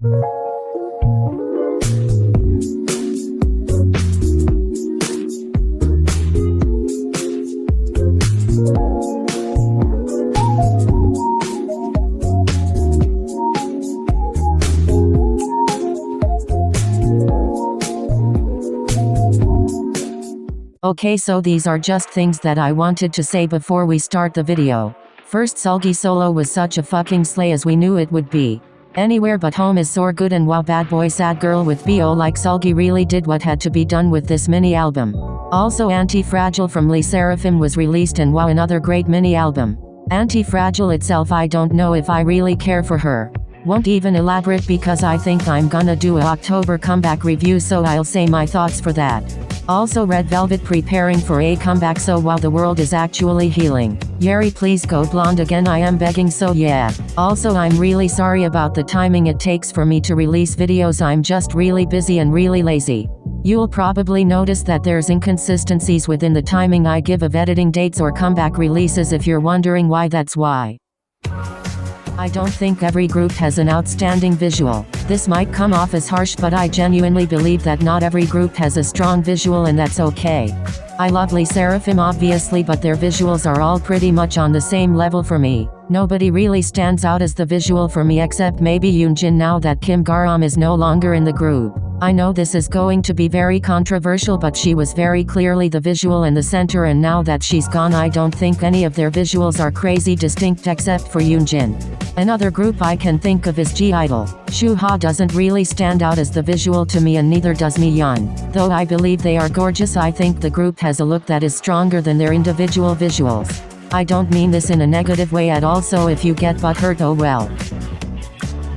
Okay, so these are just things that I wanted to say before we start the video. First, Seulgi solo was such a fucking slay as we knew it would be. Anywhere But Home is so good, and wow, Bad Boy Sad Girl with BO like Seulgi really did what had to be done with this mini album. Also, Anti-Fragile from Lee Seraphim was released, and wow, another great mini album. Anti-Fragile itself, I don't know if I really care for her. Won't even elaborate because I think I'm gonna do a October comeback review, so I'll say my thoughts for that. Also, Red Velvet preparing for a comeback, so while the world is actually healing, Yeri please go blonde again, I am begging, so yeah. Also, I'm really sorry about the timing it takes for me to release videos, I'm just really busy and really lazy. You'll probably notice that there's inconsistencies within the timing I give of editing dates or comeback releases. If you're wondering why, that's why. I don't think every group has an outstanding visual. This might come off as harsh, but I genuinely believe that not every group has a strong visual, and that's okay. I love Lee Seraphim obviously, but their visuals are all pretty much on the same level for me. Nobody really stands out as the visual for me except maybe Yoonjin now that Kim Garam is no longer in the group. I know this is going to be very controversial, but she was very clearly the visual in the center, and now that she's gone, I don't think any of their visuals are crazy distinct except for Yoonjin. Another group I can think of is G-Idol. Shuha doesn't really stand out as the visual to me, and neither does Miyeon. Though I believe they are gorgeous, I think the group has a look that is stronger than their individual visuals. I don't mean this in a negative way at all, so if you get butthurt, oh well.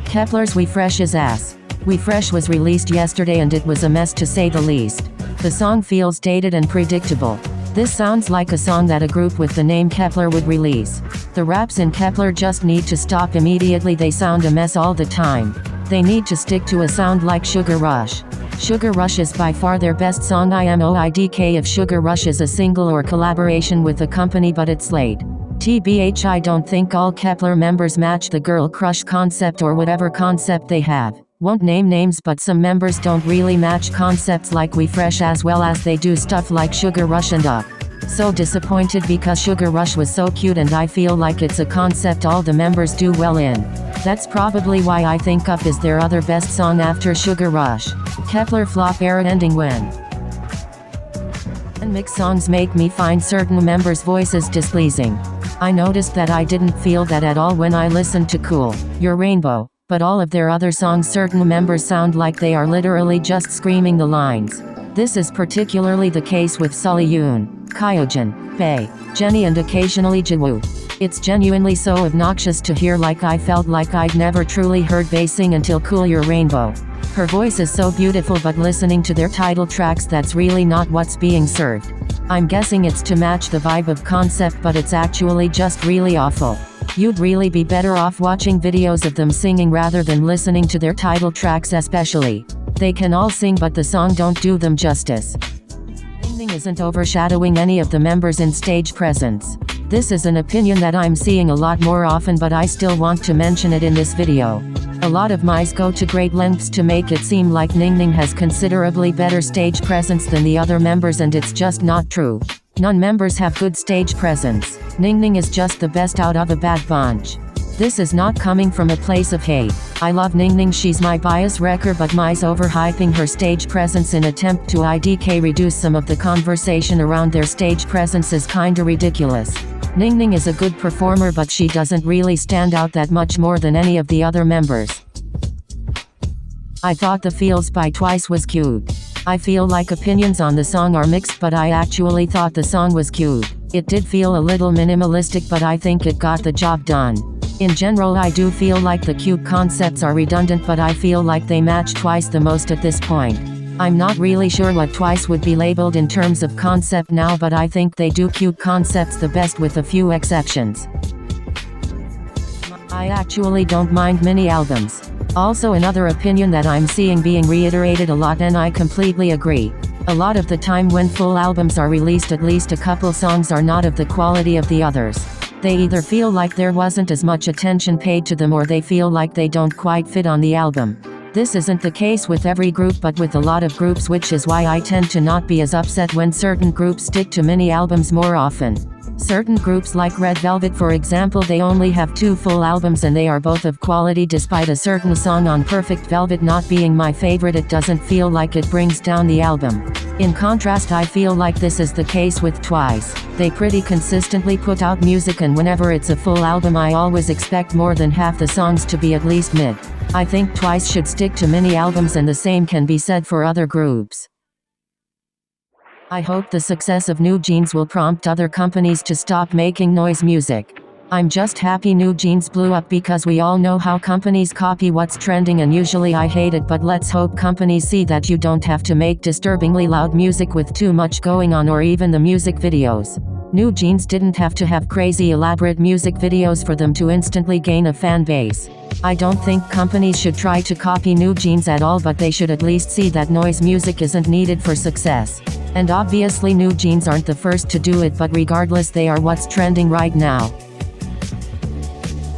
Kepler's We Fresh is ass. We Fresh was released yesterday and it was a mess to say the least. The song feels dated and predictable. This sounds like a song that a group with the name Kepler would release. The raps in Kepler just need to stop immediately, they sound a mess all the time. They need to stick to a sound like Sugar Rush. Sugar Rush is by far their best song. IMOIDK if Sugar Rush is a single or collaboration with a company, but it's late. TBH, I don't think all Kepler members match the girl crush concept or whatever concept they have. Won't name names, but some members don't really match concepts like We Fresh as well as they do stuff like Sugar Rush and Up. So disappointed because Sugar Rush was so cute and I feel like it's a concept all the members do well in. That's probably why I think Up is their other best song after Sugar Rush. Kepler flop era ending when. And mixed songs make me find certain members' voices displeasing. I noticed that I didn't feel that at all when I listened to Cool, Your Rainbow. But all of their other songs, certain members sound like they are literally just screaming the lines. This is particularly the case with Sully Yoon, Kyojin, Bae, Jennie and occasionally Jiwoo. It's genuinely so obnoxious to hear, like I felt like I'd never truly heard Bae sing until Cool Your Rainbow. Her voice is so beautiful, but listening to their title tracks, that's really not what's being served. I'm guessing it's to match the vibe of concept, but it's actually just really awful. You'd really be better off watching videos of them singing rather than listening to their title tracks especially. They can all sing, but the song don't do them justice. Singing isn't overshadowing any of the members in stage presence. This is an opinion that I'm seeing a lot more often, but I still want to mention it in this video. A lot of mice go to great lengths to make it seem like Ningning has considerably better stage presence than the other members, and it's just not true. None members have good stage presence. Ningning is just the best out of a bad bunch. This is not coming from a place of hate. I love Ningning, she's my bias wrecker, but mice overhyping her stage presence in attempt to IDK reduce some of the conversation around their stage presence is kinda ridiculous. Ningning is a good performer, but she doesn't really stand out that much more than any of the other members. I thought the Feels by Twice was cute. I feel like opinions on the song are mixed, but I actually thought the song was cute. It did feel a little minimalistic, but I think it got the job done. In general, I do feel like the cute concepts are redundant, but I feel like they match Twice the most at this point. I'm not really sure what Twice would be labeled in terms of concept now, but I think they do cute concepts the best with a few exceptions. I actually don't mind mini albums. Also, another opinion that I'm seeing being reiterated a lot, and I completely agree. A lot of the time when full albums are released, at least a couple songs are not of the quality of the others. They either feel like there wasn't as much attention paid to them, or they feel like they don't quite fit on the album. This isn't the case with every group but with a lot of groups, which is why I tend to not be as upset when certain groups stick to mini albums more often. Certain groups like Red Velvet for example, they only have 2 full albums and they are both of quality. Despite a certain song on Perfect Velvet not being my favorite, it doesn't feel like it brings down the album. In contrast, I feel like this is the case with Twice. They pretty consistently put out music, and whenever it's a full album I always expect more than half the songs to be at least mid. I think Twice should stick to mini albums, and the same can be said for other groups. I hope the success of New Jeans will prompt other companies to stop making noise music. I'm just happy New Jeans blew up because we all know how companies copy what's trending, and usually I hate it, but let's hope companies see that you don't have to make disturbingly loud music with too much going on, or even the music videos. New Jeans didn't have to have crazy elaborate music videos for them to instantly gain a fan base. I don't think companies should try to copy New Jeans at all, but they should at least see that noise music isn't needed for success. And obviously New Jeans aren't the first to do it, but regardless they are what's trending right now.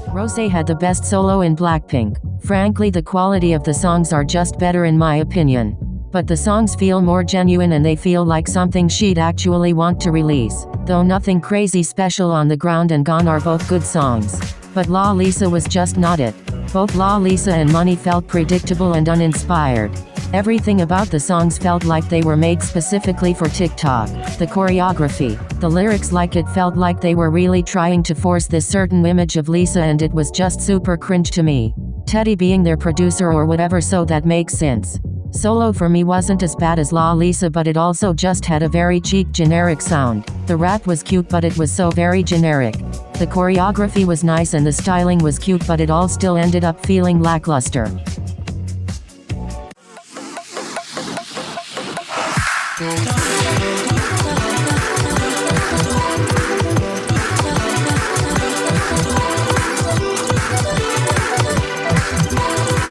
Rosé had the best solo in Blackpink. Frankly, the quality of the songs are just better in my opinion. But the songs feel more genuine and they feel like something she'd actually want to release. Though nothing crazy special on the ground, and Gone are both good songs. But La Lisa was just not it. Both La Lisa and Money felt predictable and uninspired. Everything about the songs felt like they were made specifically for TikTok. The choreography, the lyrics, like it felt like they were really trying to force this certain image of Lisa, and it was just super cringe to me. Teddy being their producer or whatever, so that makes sense. Solo for me wasn't as bad as La Lisa, but it also just had a very cheap generic sound. The rap was cute, but it was so very generic. The choreography was nice and the styling was cute, but it all still ended up feeling lackluster. Don't